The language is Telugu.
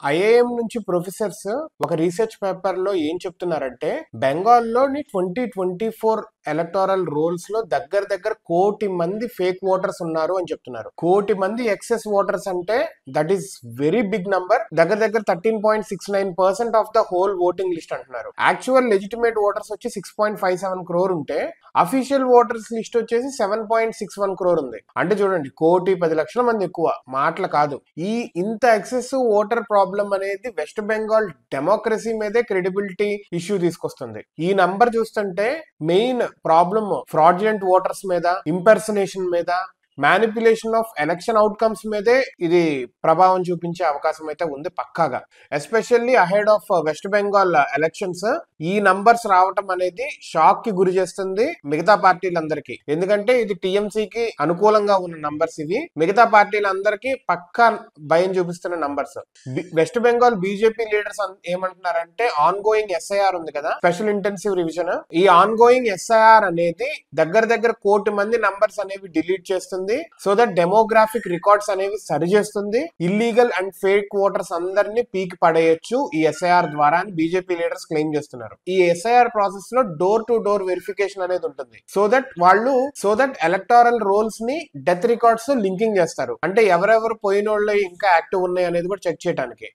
ఐఐఎం నుంచి ప్రొఫెసర్స్ ఒక రీసెర్చ్ పేపర్ లో ఏం చెప్తున్నారంటే బెంగాల్లోని 2024 ఎలక్టోరల్ రోల్స్ లో దగ్గర 1,00,00,000 మంది ఫేక్ ఓటర్స్ ఉన్నారు అని చెప్తున్నారు. 1,00,00,000 మంది ఎక్సెస్ ఓటర్స్ అంటే that is very big number. దగ్గర 13.69% of the whole voting list అంటున్నారు. యాక్చువల్ లెజిటిమేట్ ఓటర్స్ వచ్చి 6.57 crore ఉంటే అఫీషియల్ ఓటర్స్ లిస్ట్ వచ్చేసి 7.61 crore ఉంది. అంటే చూడండి 1,10,00,000 మంది ఎక్కువ మాటలు కాదు. ఈ ఇంత ఎక్సెస్ ఓటర్ ప్రాబ్లం అనేది వెస్ట్ బెంగాల్ డెమోక్రసీ మీదే క్రెడిబిలిటీ ఇష్యూ తీసుకొస్తుంది. ఈ నంబర్ చూస్తుంటే మెయిన్ ప్రాబ్లమ్ ఫ్రాడ్యులెంట్ ఓటర్స్ మీద, ఇంపర్సనేషన్ మీద, మ్యానిపులేషన్ ఆఫ్ ఎలక్షన్ అవుట్కమ్స్ మీదే ఇది ప్రభావం చూపించే అవకాశం అయితే ఉంది పక్కాగా. Especially ahead of west Bengal elections ఈ నంబర్స్ రావటం అనేది షాక్ కి గురి చేస్తుంది మిగతా పార్టీలందరికీ. ఎందుకంటే ఇది టీఎంసీకి అనుకూలంగా ఉన్న నంబర్స్ ఇవి. మిగతా పార్టీలందరికీ పక్కా భయం చూపిస్తున్న numbers. West Bengal BJP leaders ఏమంటున్నారంటే ఆన్ గోయింగ్ ఎస్ఐఆర్ ఉంది కదా, స్పెషల్ ఇంటెన్సివ్ రివిజన్, ఈ ఆన్ గోయింగ్ ఎస్ఐఆర్ అనేది దగ్గర 1,00,00,000 మంది నంబర్స్ అనేవి డిలీట్ చేస్తుంది. సో దట్ డెమోగ్రాఫిక్ రికార్డ్స్ అనేవి సరి చేస్తుంది. ఇల్లీగల్ అండ్ ఫేక్ ఓటర్స్ అందరినీ పీకి పడేయచ్చు ఈ ఎస్ఐఆర్ ద్వారా అని బీజేపీ లీడర్స్ క్లెయిమ్ చేస్తున్నారు. ఈ ఎస్ఐఆర్ ప్రాసెస్ లో డోర్ టు డోర్ వెరిఫికేషన్ అనేది ఉంటుంది. సో దట్ ఎలక్టోరల్ రోల్స్ ని డెత్ రికార్డ్స్ లింకింగ్ చేస్తారు. అంటే ఎవరెవరు పోయినోళ్ళు ఇంకా యాక్టివ్ ఉన్నాయి అనేది కూడా చెక్ చేయడానికి.